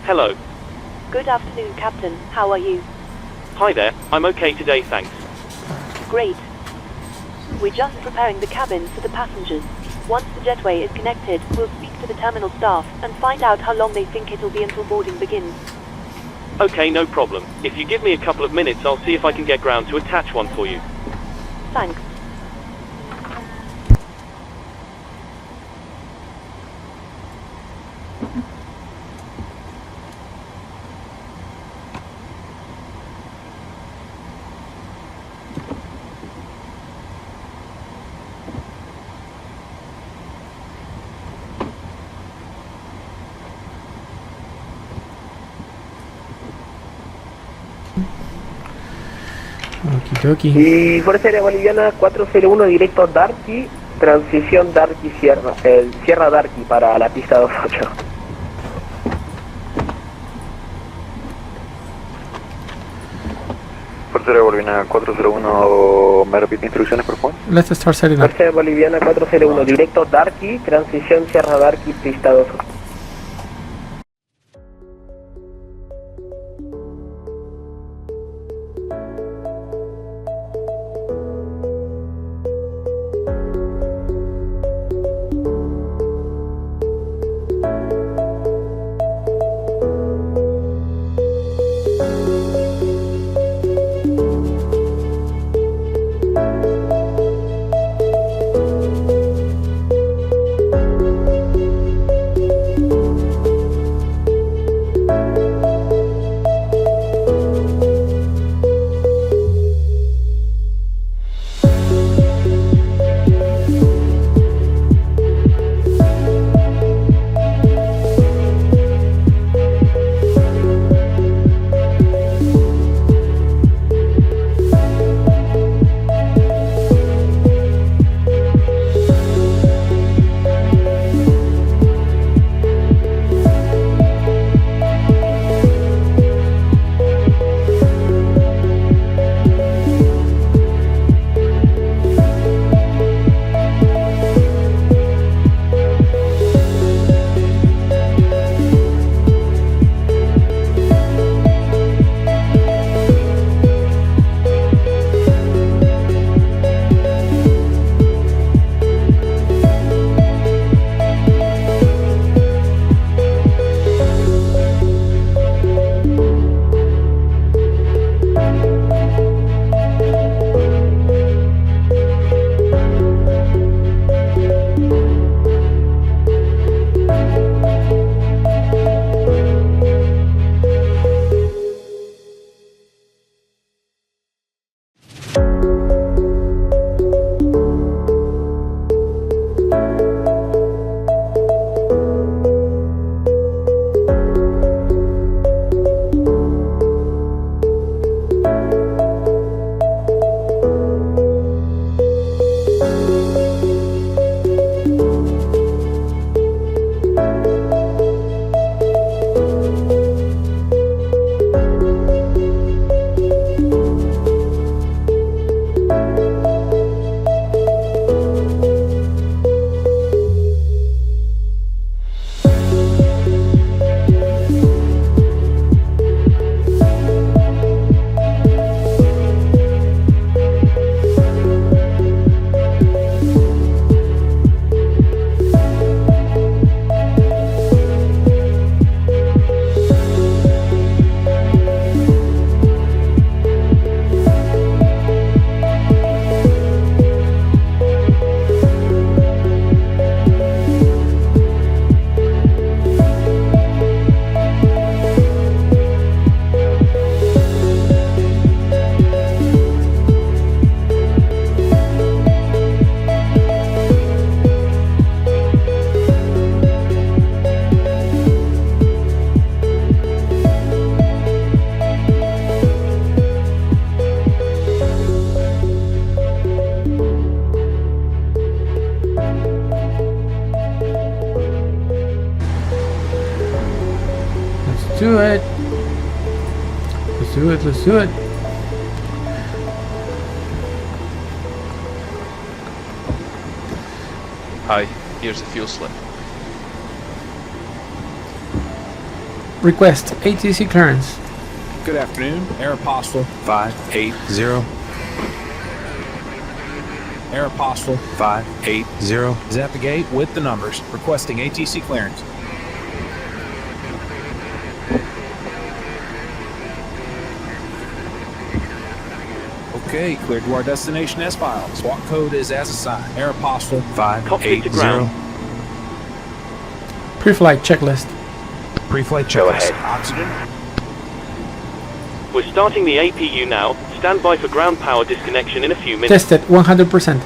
Hello. Good afternoon, Captain. How are you? Hi there, I'm okay today, thanks. Great. We're just preparing the cabins for the passengers. Once the jetway is connected, we'll speak to the terminal staff and find out how long they think it'll be until boarding begins. Okay, no problem. If you give me a couple of minutes, I'll see if I can get ground to attach one for you. Thanks. Okidoki. Y Fuerza Aérea Boliviana 401 directo Darki, transición Darki Sierra, Sierra Darki para la pista 28. Fuerza Aérea Boliviana 401, ¿me repite instrucciones por favor? Let's start setting up. Fuerza Aérea Boliviana 401 directo Darki, transición Sierra Darki, pista 28. do it. Let's do it. Let's do it. Hi, here's the fuel slip. Request ATC Clearance. Good afternoon, Aeropostale 580. Aeropostale 580 is at the gate with the numbers, requesting ATC clearance. Okay, cleared to our destination as filed. SWAT code is as assigned. Aeropostale 580. Pre-flight checklist. Pre-flight checklist. Oxygen. We're starting the APU now. Stand by for ground power disconnection in a few minutes. Tested 100%.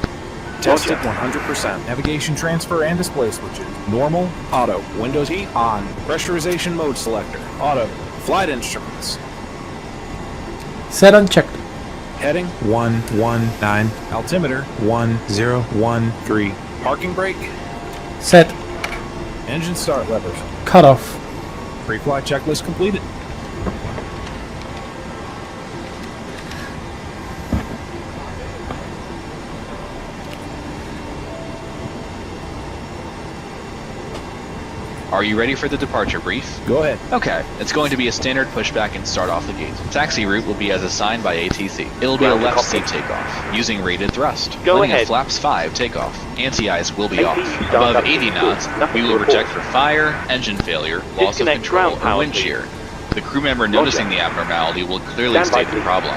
Tested 100%. Navigation transfer and display switches. Normal, auto. Windows heat on. Pressurization mode selector. Auto. Flight instruments. Set unchecked. Heading 119. Altimeter 1013. Parking brake. Set. Engine start levers. Cut off. Pre-flight checklist completed. Are you ready for the departure brief? Go ahead. Okay, it's going to be a standard pushback and start off the gate. Taxi route will be as assigned by ATC. It'll be a left seat takeoff, using rated thrust. Go Landing ahead. at flaps 5 takeoff. Anti-ice will be off. Above 80 knots, we will reject for fire, engine failure, loss of Disconnect control, ground or power, wind please. shear. The crew member noticing the abnormality will clearly Stand by, state the please. problem.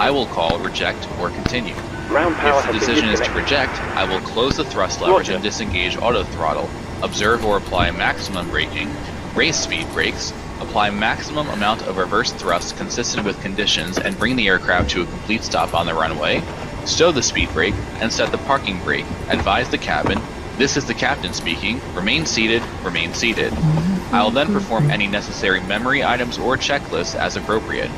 I will call reject or continue. Ground power If the has been decision is to disconnected. reject, I will close the thrust levers Roger. and disengage auto throttle, observe or apply maximum braking, race speed brakes, apply maximum amount of reverse thrust consistent with conditions and bring the aircraft to a complete stop on the runway, stow the speed brake, and set the parking brake, advise the cabin, this is the captain speaking, remain seated, remain seated. I will then perform any necessary memory items or checklists as appropriate.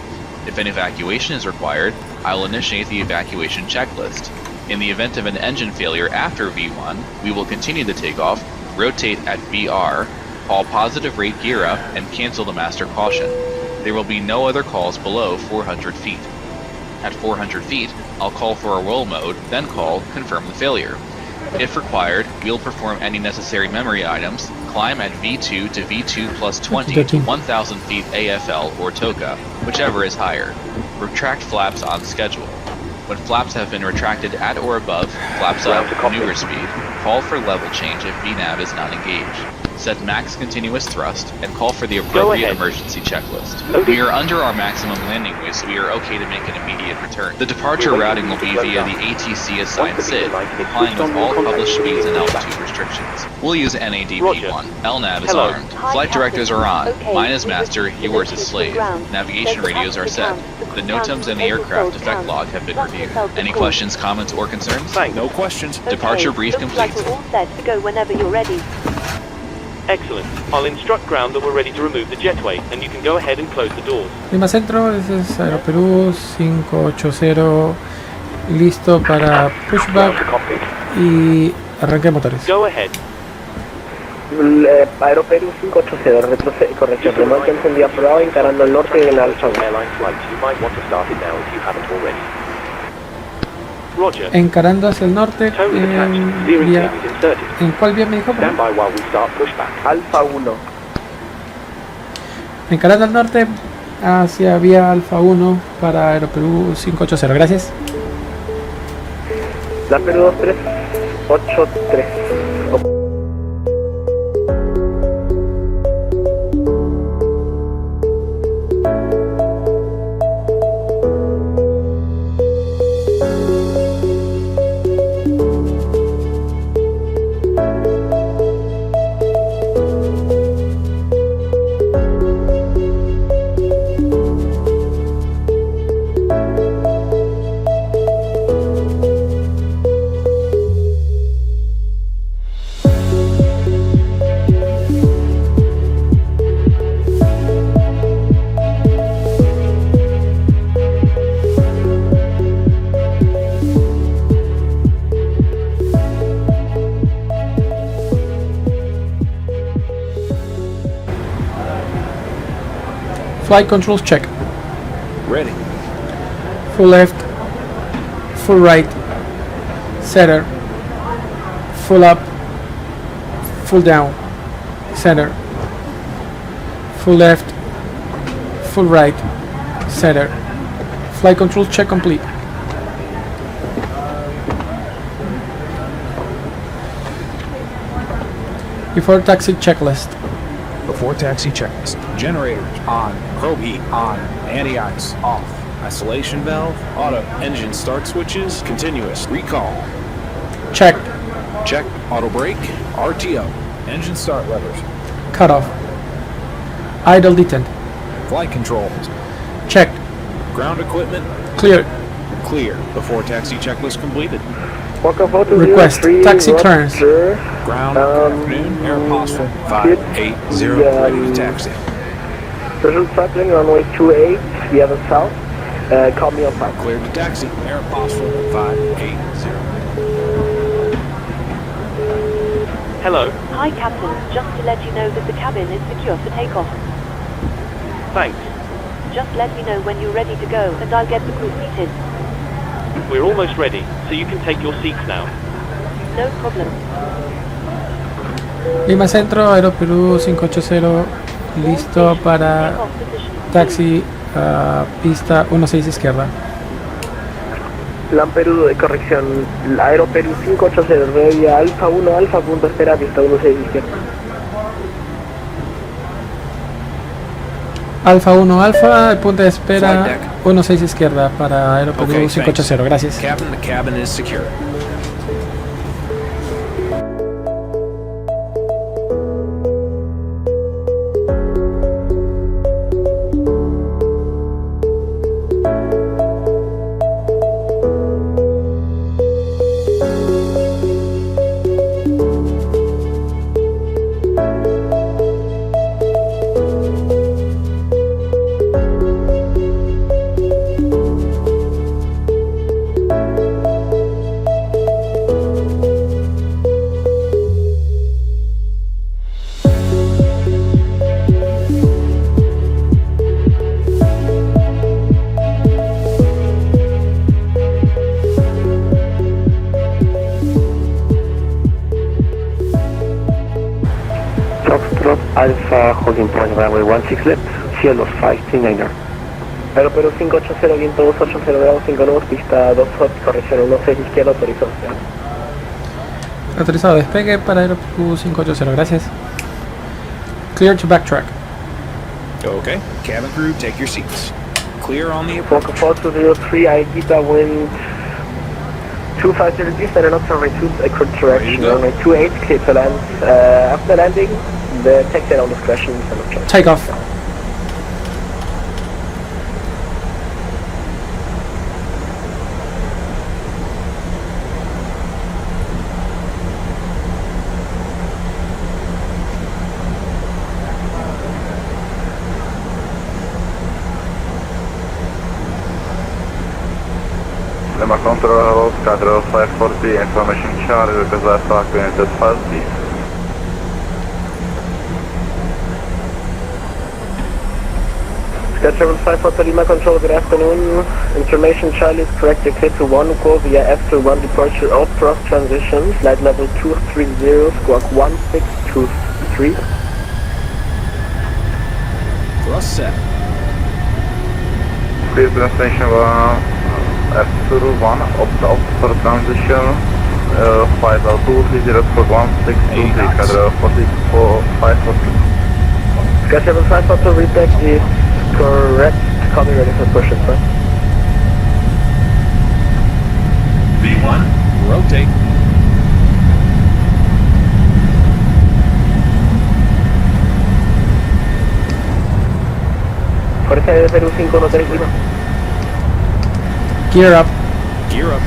If an evacuation is required, I will initiate the evacuation checklist. In the event of an engine failure after V1, we will continue the takeoff, rotate at VR, call positive rate gear up, and cancel the master caution. There will be no other calls below 400 feet. At 400 feet, I'll call for a roll mode, then call confirm the failure. If required, we'll perform any necessary memory items, climb at V2 to V2 plus 20 to 1000 feet AFL or TOCA, whichever is higher. Retract flaps on schedule. When flaps have been retracted at or above flaps up maneuver speed, call for level change if VNAV is not engaged. Set max continuous thrust, and call for the appropriate emergency checklist. We are under our maximum landing weight, so we are okay to make an immediate return. The departure routing will be via the ATC assigned SID, complying with all published speeds and altitude restrictions. We'll use NADP1. LNAV is armed. Flight directors are on. Mine is master, yours is slave. Navigation radios are set. The NOTAMs and the aircraft effect log have been reviewed. Any questions, comments, or concerns? No questions. Departure brief Looks like complete. we're all set to go whenever you're ready. Excellent. I'll instruct ground that we're ready to remove the jetway, and you can go ahead and close the doors. Lima Centro, este es Aeroperú 580, listo para pushback y arranque de motores. Go ahead. Aeroperú 580, retrocede, corrección, remolque encendido aprobado, encarando el norte en el alfa. Roger. Encarando hacia el norte, Tone is attached. Steering vía, cable is inserted. ¿en cuál vía me dijo? Stand by while we start pushback. Alfa 1. Encarando al norte hacia vía Alfa 1 para Aeroperú 580, gracias. Aeroperú 2383. Flight controls check. Ready. Full left, full right, setter, full up, full down, center, full left, full right, center. Flight control check complete. Before taxi checklist. Before taxi checklist. Generators on. Probe heat on. Anti-ice off. Isolation valve auto. Engine start switches continuous. Recall. Checked. Check. Auto brake. RTO. Engine start levers. Cut off. Idle detent. Flight controls. Checked. Ground equipment. Cleared. Clear. Before taxi checklist completed. Request taxi clearance. Ground. Afternoon. Air Apostle 580. Ready to taxi. Visual cycling, runway 28 via the south. Call me on 5. Cleared to taxi. Air Apostle 580. Hello. Hi, Captain. Just to let you know that the cabin is secure for takeoff. Thanks. Just let me know when you're ready to go and I'll get the crew seated. We're almost ready, so you can take your seats now. No problem. Lima Centro, Aero Perú 580, listo para Takeoff position. taxi pista 16 izquierda. Plan Perú de corrección. Aero Perú 580, vía Alfa 1 Alfa, punto espera, pista 16 izquierda. Alfa 1 Alfa, punto de espera Flight deck. 16 izquierda para Aero Perú Okay, 580, gracias. Captain, the cabin is secure. Alfa, holding point runway 16 left, cielos 539er. Aero Perú 580, viento 280 grados 5 nudos, pista 2 hot, corrección 16 izquierda, autorizado. Autorizado despegue para Aero Perú 580, gracias. Clear to backtrack. Okay. Cabin crew, take your seats. Clear on the Foca approach. 4203, Aegita, wind 250 degrees, and an runway 2, correct direction, go. runway 28, clear to land. After landing, the taxi on discretion and approach. Takeoff. Lima Control, Quadrant 540, information Charlie, request last talk unit fast speed. Sky 540 Lima Control, good afternoon. Information Charlie is correct, clear to 1 call via F1 departure of thrust transition, flight level 230, squawk 1623. Thrust set. Clear translation F1 of for transition, flight level 230, squawk 1623, Quadrant 44, 540. Sky 540 retake is correct, call me ready for push and start. V1, rotate. Fuerza de Perú 513 Lima. Gear up. Gear up.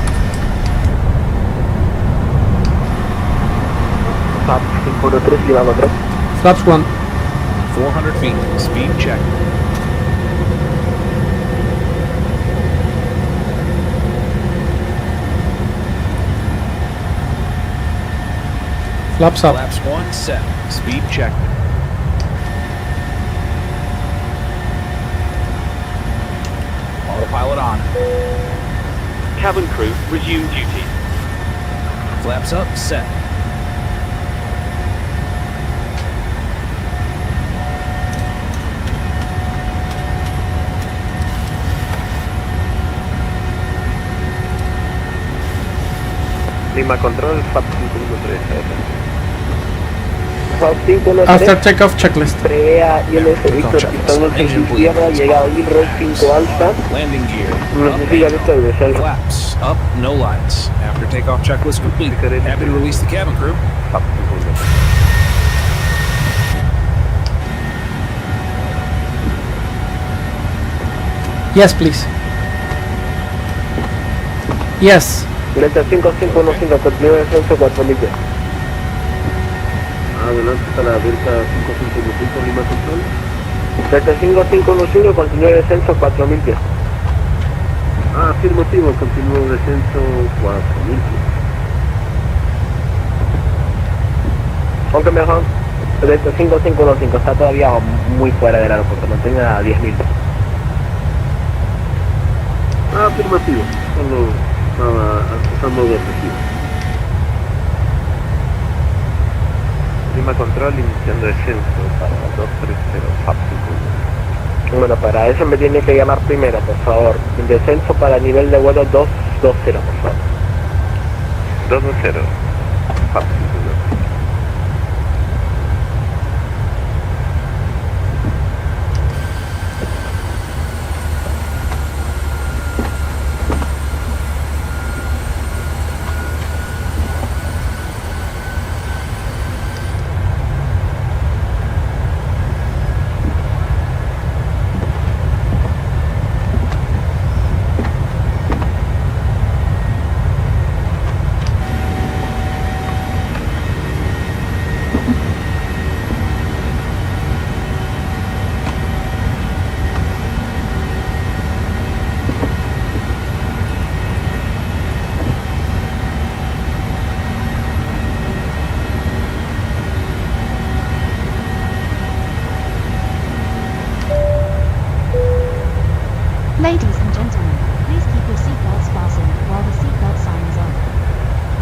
Top 513 Lima Control. Flaps 1. 400 feet. Speed check. Flaps up. Flaps 1 set. Speed check. Autopilot on. Cabin crew, resume duty. Flaps up, set. Lima Control, FAP 513. FAP 513. After takeoff checklist. Prea ILS Víctor, estamos en izquierda, llegado Ilroy 5 Alfa. Landing gear. Nos sigue Víctor de Selva. Flaps up, no lights. After takeoff checklist complete. Happy to release the cabin crew. FAP 513. Yes, please. Yes. Delta 5515, continúa descenso 4 millas. Adelante está la Delta 5515, Lima Control. Delta 5515, continúa descenso 4 millas. Afirmativo, continúa descenso 4000. Aunque mejor, Delta 5515 está todavía muy fuera del aeropuerto, mantenga a 10.000. Afirmativo, solo estaba acusando de recibo. Lima Control iniciando descenso para 230, FAP 5. Bueno, para eso me tiene que llamar primero, por favor. Descenso para nivel de vuelo 220, por favor. 220, FAP 5. Ladies and gentlemen, please keep your seatbelts fastened while the seatbelt sign is on.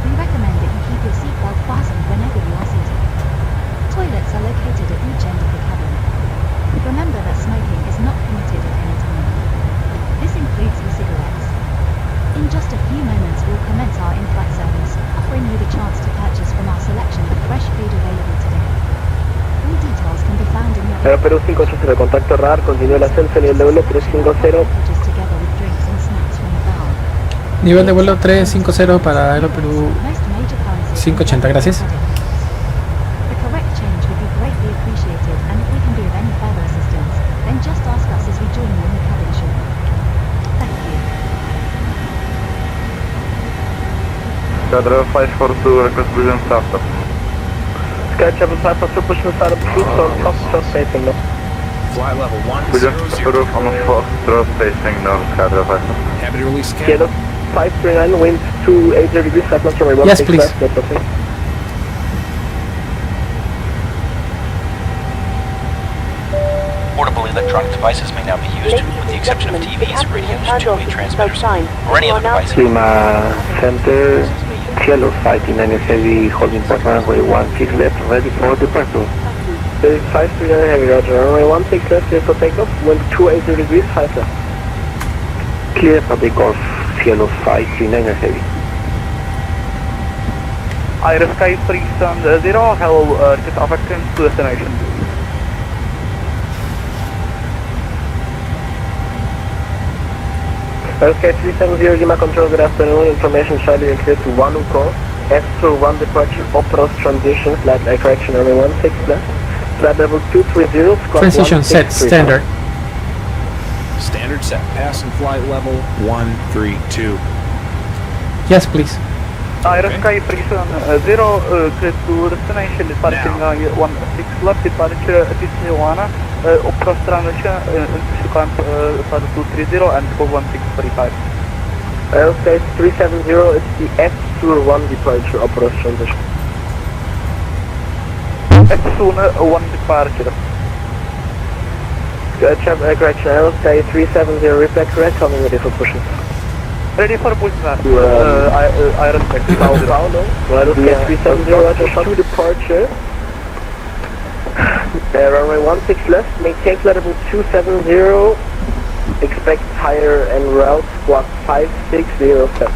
We recommend that you keep your seatbelt fastened whenever you are seated. Toilets are located at each end of the cabin. Remember that smoking is not permitted at any time. This includes e-cigarettes. In just a few moments we'll commence our in-flight service, offering you the chance to purchase from our selection of fresh food available today. All details can be found in your... Aero Perú 580, contacto radar, continúa el ascenso, nivel de vuelo 350. Nivel de vuelo 350 para Aero Perú 580, gracias. The correct change would be greatly appreciated, and if we can be of any further assistance, then just ask us as we join you in the cabin shortly. Thank you. Cadre 542, request Brilliant Startup. Sky Travel 542, pushing startup, Houston, Foxtrot spacing now. Flight level 100. Brilliant Startup on Foxtrot spacing now, Cadre 5. Happy to release the Cielo cabin. 539, wind 280 degrees, flight master runway 16 Yes, please. left, that's okay. Portable electronic devices may now be used, with the exception of TVs, radios, two-way transmitters, or any other device. Lima Center, Cielo 539 heavy, holding port runway 16 left, ready for departure. 539 heavy, roger, runway 16 left, clear for takeoff, wind 280 degrees, 5 left. Clear for takeoff, Cielo 539 heavy. Iris Sky 370, hello, just affecting to destination. Okay, 370 Lima Control, good afternoon. Information Charlie and clear to Unicom. S1 departure, Opros transition, flight correction, runway 16 left. Flight level 230, squawk Transition set 163. standard. Standard set. Passing flight level 132. Yes, please. Iris Sky 370, clear to destination, departing 16 left, departure Tijuana, Opros transition, into climb 230 and go 1645. Okay, 370 is the S1 departure, Opros transition. S1 departure. Correction, Sky 370, repair correct, coming ready for pushing. Ready for pushback. I respect. Sao Paulo, Sky 370, roger, to departure. Runway 16 left, maintain flight level 270, expect higher en route, squawk 5607.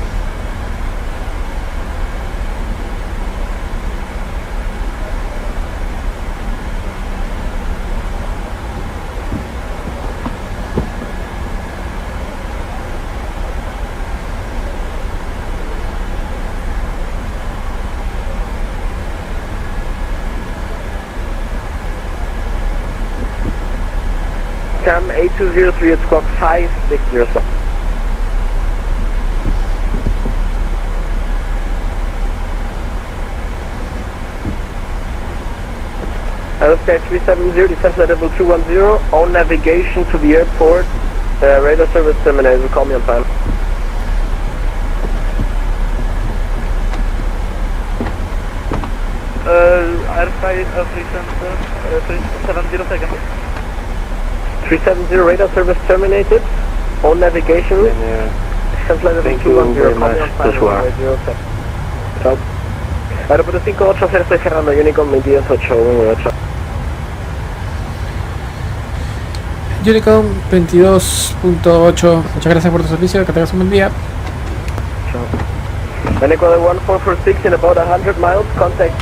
Unicom 8203 at squawk 560 stop. Sky 370, descent at level 210, on navigation to the airport, radar service terminated, call me on time. Airsky 370 seconds. 370, radar service terminated, on navigation, descent at level 210, call me on time. Chao. Aeropuerto 580, estoy cerrando, Unicom 218. Unicom 22.8, muchas gracias por tu servicio, que tengas un buen día. And Ecuador 1446 in about 100 miles, contact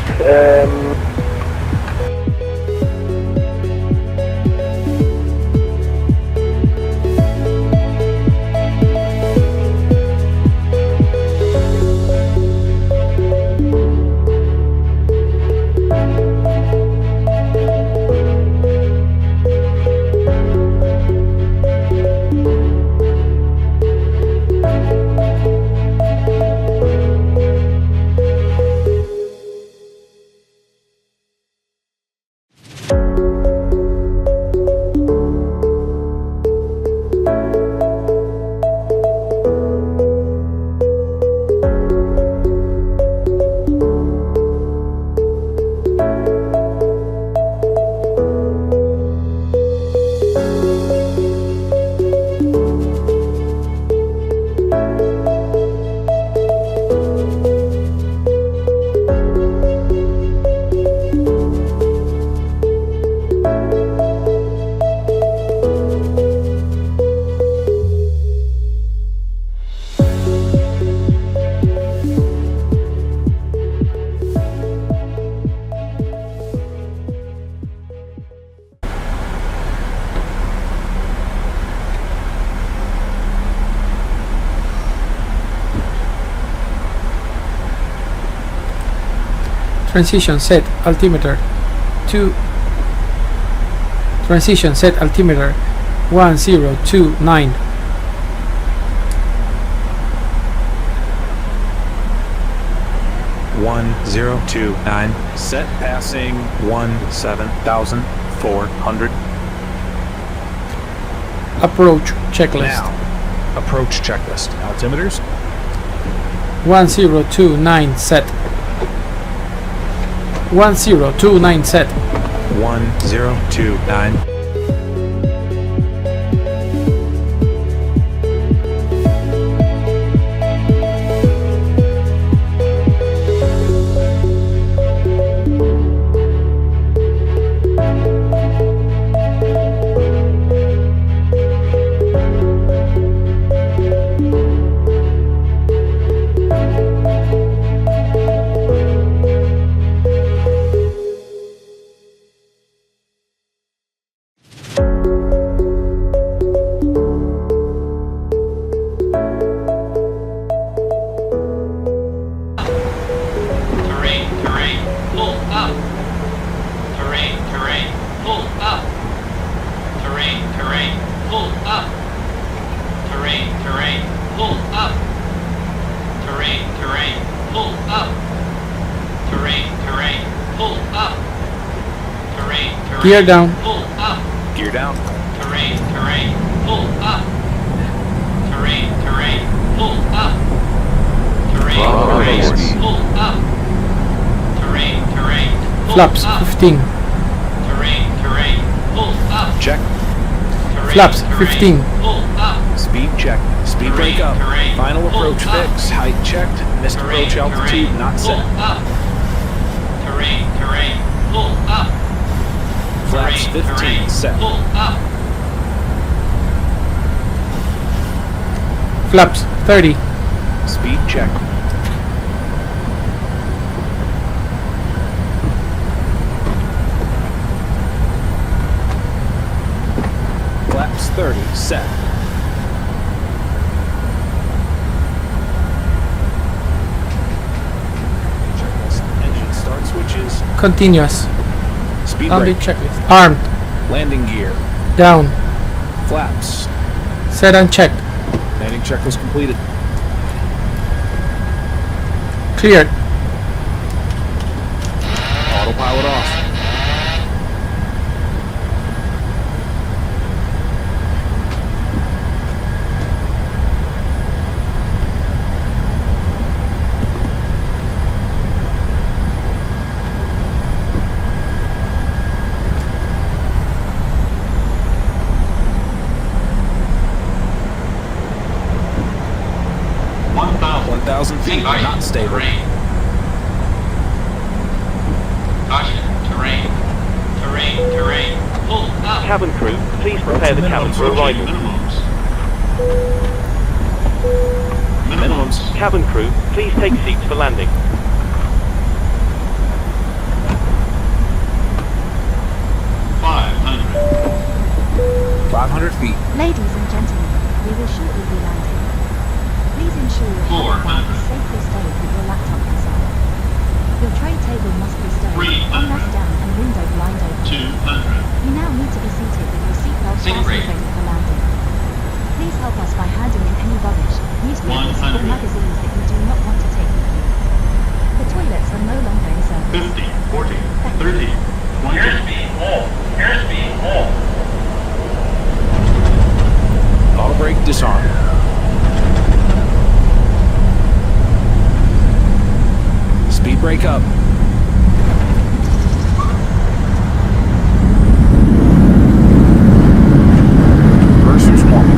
Transition set altimeter 2. Transition set altimeter 1029. Set passing 17,400. Approach checklist. Now, approach checklist. Altimeters 1029 set. 1029 set. 1029. Gear down. Gear down. Terrain, pull up. Terrain, pull up. Terrain, pull up. Terrain, Flaps 15. Terrain, pull up. Check. Flaps 15. Pull up. Speed check. Speed break up. Final approach fix. Height checked. Missed approach altitude not set. Terrain, pull up. Flaps 15 set. Pull up. Flaps 30. Speed check. Flaps 30 set. Checklist. Engine start switches. Continuous. Speed On the brake. checklist. Armed. Landing gear. Down. Flaps. Set and check. Landing checklist completed. Cleared. Autopilot off. Feet, not stable. Caution, terrain. Pull up. Cabin crew, please prepare the cabin for arrival. Minimums. Cabin crew, please take seats for landing. 500 feet. Ladies and gentlemen, we will shortly be landing. Please ensure your hand is safely stowed with your laptop inside. Your tray table must be stowed, armrest down and window blind open. 200. You now need to be seated with your seatbelt fastened ready for landing. Please help us by handing in any rubbish, newspapers or magazines that you do not want to take with you. The toilets are no longer in service. 50, 40, 30, 20. Airspeed, hold. Auto brake disarm. Speed brake up. Reverser's warming.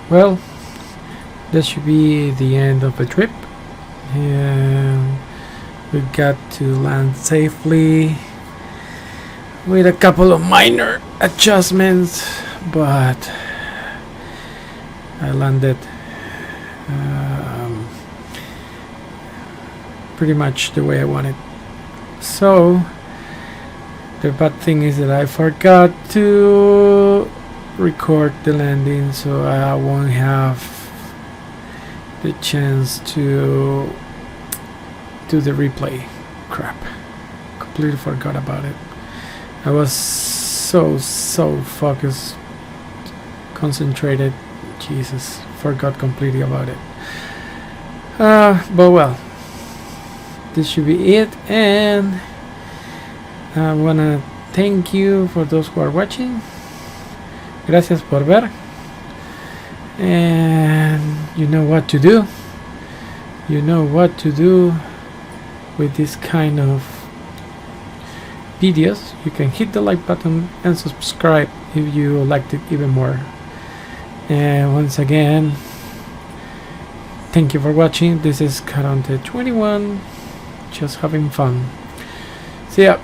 Well, that should be the end of the trip, and we got to land safely with a couple of minor adjustments, but I landed pretty much the way I wanted. So the bad thing is that I forgot to record the landing, so I won't have the chance to do the replay. Crap, completely forgot about it. I was so focused, concentrated. Jesus, forgot completely about it. But well, this should be it, and I wanna thank you for those who are watching. Gracias por ver. And you know what to do. You know what to do with this kind of videos. You can hit the like button and subscribe if you liked it even more. And once again, thank you for watching. This is Quadrant 21, just having fun. See ya.